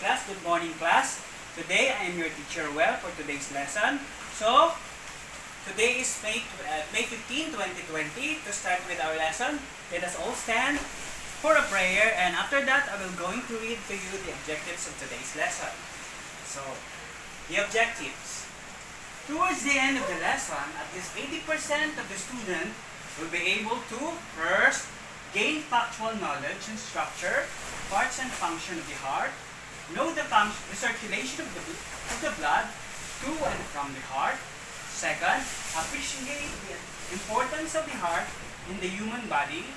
class. Good morning, class. Today I am your teacher Well for today's lesson. So, today is May 15, 2020. To start with our lesson, let us all stand for a prayer, and after that I will going to read to you the objectives of today's lesson. So, the objectives. Towards the end of the lesson, at least 80% of the student will be able to first gain factual knowledge and structure, parts and function of the heart, know the circulation of the blood to and from the heart. Second, appreciate the importance of the heart in the human body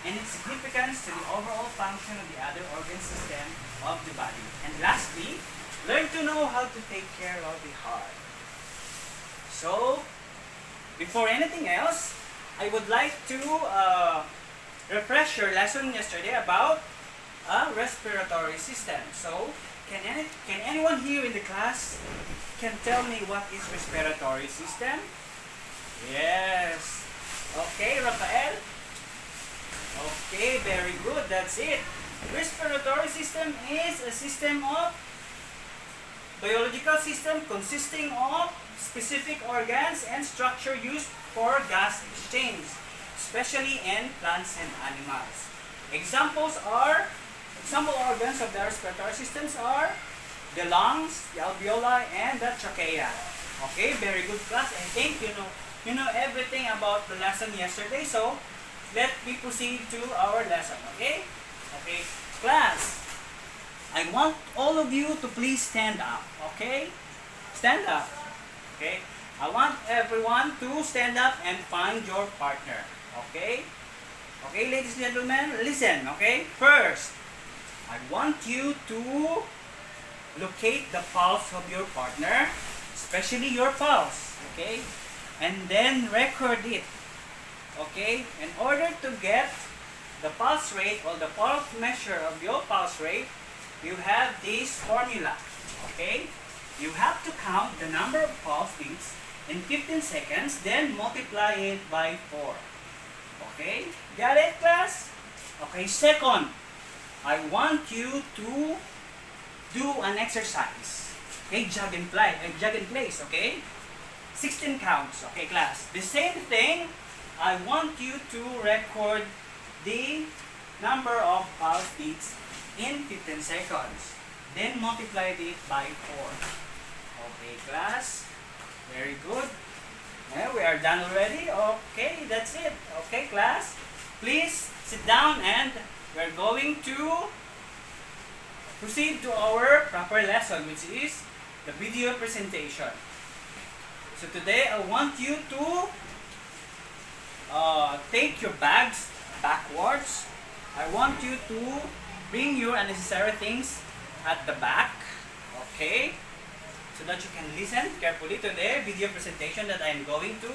and its significance to the overall function of the other organ system of the body. And lastly, learn to know how to take care of the heart. So, before anything else, I would like to refresh your lesson yesterday about respiratory system. So, can anyone here in the class can tell me what is respiratory system? Yes. Okay, Rafael? Okay, very good. That's it. Respiratory system is a system of biological system consisting of specific organs and structure used for gas exchange, especially in plants and animals. Example organs of the respiratory systems are the lungs, the alveoli, and the trachea. Okay, very good, class. I think you know everything about the lesson yesterday. So let me proceed to our lesson. Okay, class. I want all of you to please stand up. Okay, stand up. Okay, I want everyone to stand up and find your partner. Okay, ladies and gentlemen, listen. Okay, first, I want you to locate the pulse of your partner, especially your pulse. Okay, and then record it. Okay, in order to get the pulse rate or the pulse measure of your pulse rate, you have this formula. Okay, you have to count the number of pulse beats in 15 seconds, then multiply it by 4. Okay, got it, class? Okay, second, I want you to do an exercise. Okay, jog in place, okay? 16 counts, okay, class? The same thing, I want you to record the number of pulse beats in 15 seconds. Then multiply it by 4. Okay, class? Very good. Yeah, we are done already. Okay, that's it. Okay, class? Please sit down and we're going to proceed to our proper lesson, which is the video presentation. So today, I want you to take your bags backwards. I want you to bring your unnecessary things at the back, okay, so that you can listen carefully to the video presentation that I am going to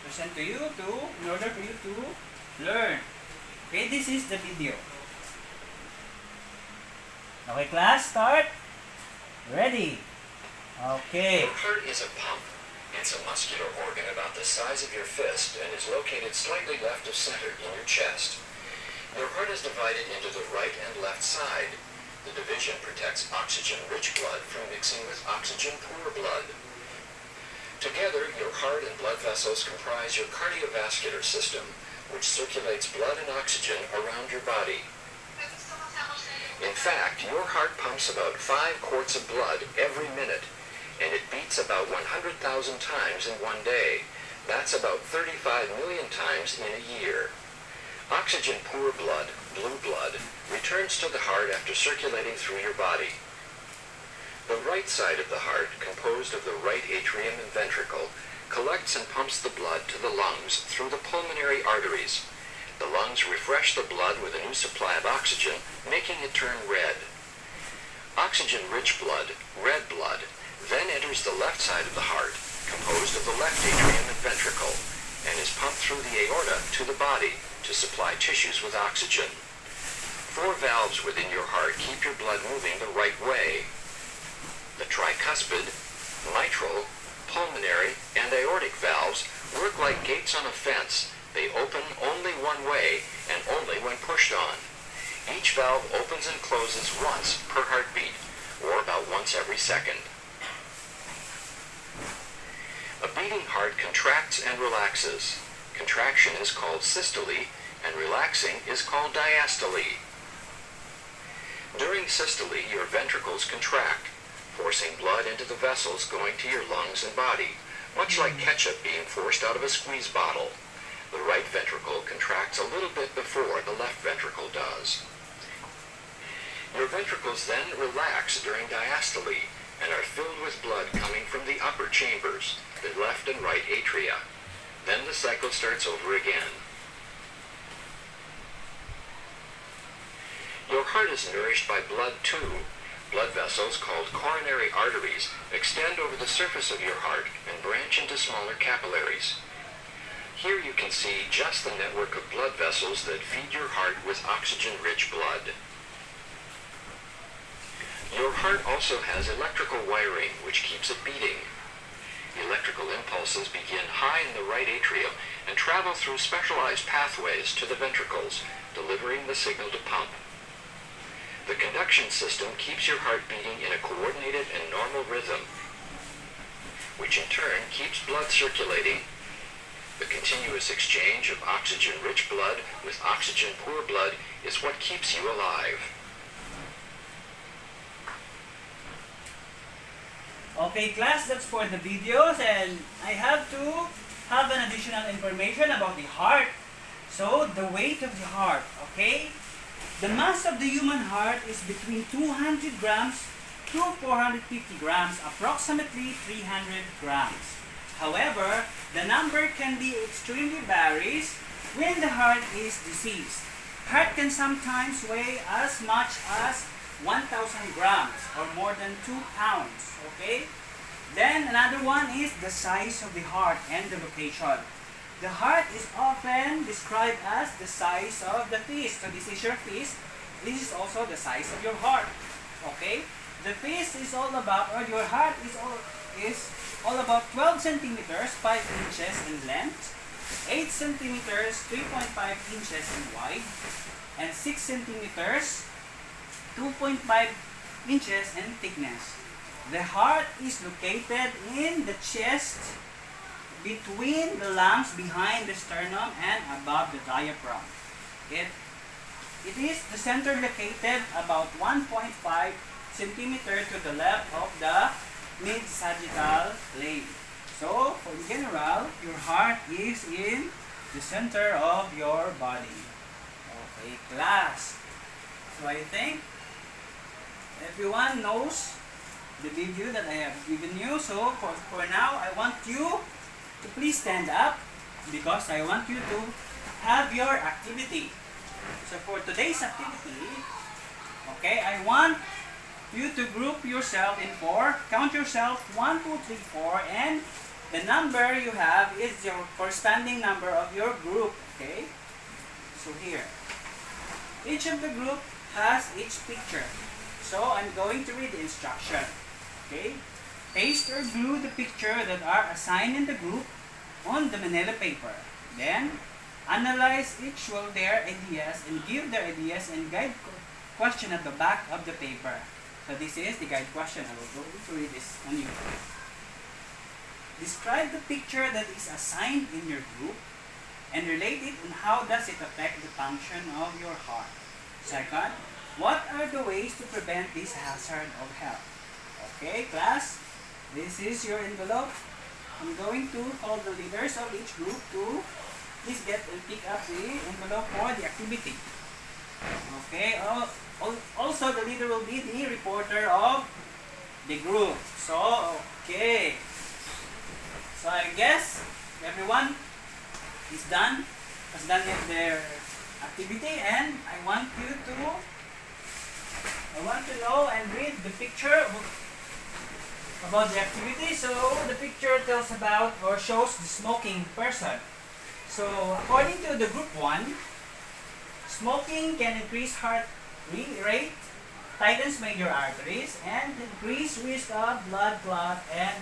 present to you in order for you to learn. Okay, this is the video. Okay, class, start. Ready? Okay. Your heart is a pump. It's a muscular organ about the size of your fist and is located slightly left of center in your chest. Your heart is divided into the right and left side. The division protects oxygen-rich blood from mixing with oxygen-poor blood. Together, your heart and blood vessels comprise your cardiovascular system, which circulates blood and oxygen around your body. In fact, your heart pumps about 5 quarts of blood every minute, and it beats about 100,000 times in one day. That's about 35 million times in a year. Oxygen-poor blood, blue blood, returns to the heart after circulating through your body. The right side of the heart, composed of the right atrium and ventricle, collects and pumps the blood to the lungs through the pulmonary arteries. The lungs refresh the blood with a new supply of oxygen, making it turn red. Oxygen-rich blood, red blood, then enters the left side of the heart, composed of the left atrium and ventricle, and is pumped through the aorta to the body to supply tissues with oxygen. 4 valves within your heart keep your blood moving the right way. The tricuspid, mitral, pulmonary, and aortic valves work like gates on a fence. They open only one way and only when pushed on. Each valve opens and closes once per heartbeat, once every second. A beating heart contracts and relaxes. Contraction is called systole, and relaxing is called diastole. During systole, your ventricles contract, forcing blood into the vessels going to your lungs and body, much like ketchup being forced out of a squeeze bottle. The right ventricle contracts a little bit before the left ventricle does. Your ventricles then relax during diastole and are filled with blood coming from the upper chambers, the left and right atria. Then the cycle starts over again. Your heart is nourished by blood too. Blood vessels called coronary arteries extend over the surface of your heart and branch into smaller capillaries. Here you can see just the network of blood vessels that feed your heart with oxygen-rich blood. Your heart also has electrical wiring which keeps it beating. Electrical impulses begin high in the right atrium and travel through specialized pathways to the ventricles, delivering the signal to pump. The conduction system keeps your heart beating in a coordinated and normal rhythm, which in turn keeps blood circulating. The continuous exchange of oxygen-rich blood with oxygen-poor blood is what keeps you alive. Okay class, that's for the videos, and I have to have an additional information about the heart. So, the weight of the heart, okay? The mass of the human heart is between 200 grams to 450 grams, approximately 300 grams. However, the number can be extremely varies when the heart is diseased. Heart can sometimes weigh as much as 1,000 grams or more than 2 pounds. Okay? Then another one is the size of the heart and the location. The heart is often described as the size of the fist. So this is your fist. This is also the size of your heart. Okay? The fist is all about, or your heart is all about 12 centimeters, 5 inches in length, 8 centimeters, 3.5 inches in wide, and 6 centimeters, 2.5 inches in thickness. The heart is located in the chest, between the lungs, behind the sternum, and above the diaphragm. It is the center located about 1.5 centimeter to the left of the mid-sagittal plane. So, in general, your heart is in the center of your body. Okay, class. So I think everyone knows the video that I have given you. So for now, I want you to please stand up because I want you to have your activity. So for today's activity, okay, I want you to group yourself in 4. Count yourself 1, 2, 3, 4, and the number you have is your corresponding number of your group. Okay? So here, each of the group has each picture. So I'm going to read the instruction. Okay? Paste or glue the picture that are assigned in the group on the manila paper. Then, analyze each of their ideas and give their ideas and guide question at the back of the paper. So this is the guide question. I will go to read this on you. Describe the picture that is assigned in your group and relate it on how does it affect the function of your heart. Second, what are the ways to prevent this hazard of health? Okay, class, this is your envelope. I'm going to call the leaders of each group to please get and pick up the envelope for the activity. Okay, also the leader will be the reporter of the group. So, okay. So I guess everyone is done, has done their activity, and I want to know and read the picture about the activity. So the picture tells about or shows the smoking person. So according to the group 1, smoking can increase heart rate, tightens major arteries, and increase risk of blood clot and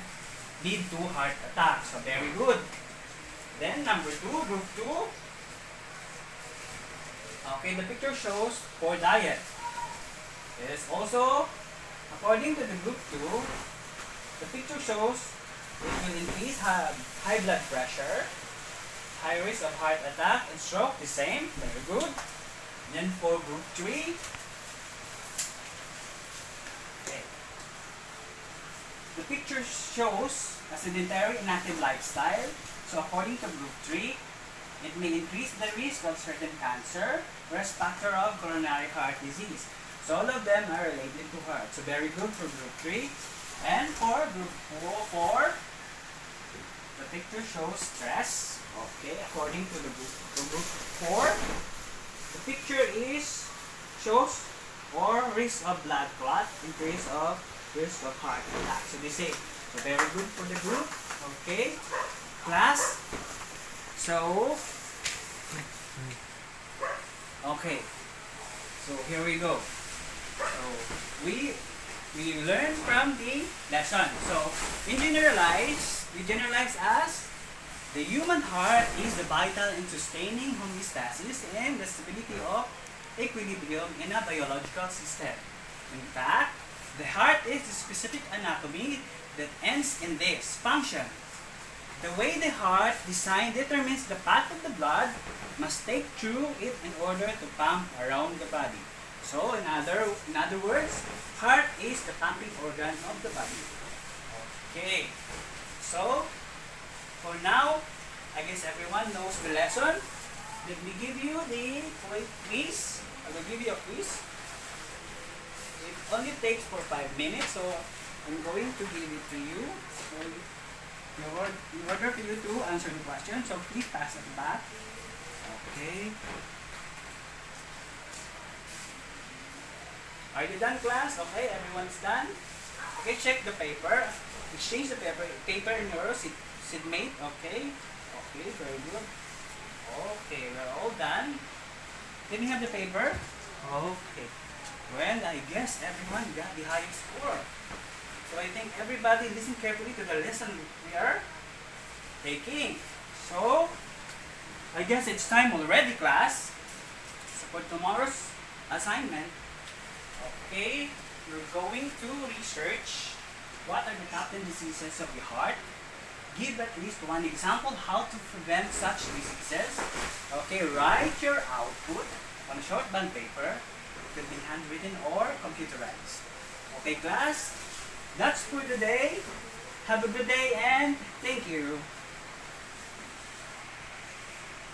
lead to heart attack. So very good. Then number 2, group 2. Okay, the picture shows poor diet. It is also According to the group 2, the picture shows it will increase high blood pressure, high risk of heart attack and stroke, the same, very good. Then for group 3, okay. The picture shows a sedentary inactive lifestyle. So according to group 3, it may increase the risk of certain cancer, risk factor of coronary heart disease. So all of them are related to heart. So very good for group 3. And for group 4, the picture shows stress. Okay, according to the group 4, the picture shows risk of blood clot, increase of risk of heart attack. So they say, so very good for the group. Okay, class. So, okay. So here we go. So we learn from the lesson. So we generalize as the human heart is the vital in sustaining homeostasis and the stability of equilibrium in a biological system. In fact, the heart is the specific anatomy that ends in this function. The way the heart design determines the path of the blood must take through it in order to pump around the body. So, in other words, heart is the pumping organ of the body. Okay. So, for now, I guess everyone knows the lesson. Let me give you the quiz. I will give you a quiz. It only takes for 5 minutes, so I'm going to give it to you. In order for you to answer the question, so please pass it back. Okay. Are you done, class? Okay, everyone's done. Okay, check the paper. Exchange the paper in your seatmate. Okay. Okay, very good. Okay, we're all done. Can we have the paper? Okay. Well, I guess everyone got the highest score. So I think everybody listen carefully to the lesson we are taking. So, I guess it's time already, class. So for tomorrow's assignment, okay, we're going to research what are the top 10 diseases of the heart. Give at least one example how to prevent such diseases. Okay, write your output on a short bond paper. It could be handwritten or computerized. Okay, class? That's for today. Have a good day and thank you.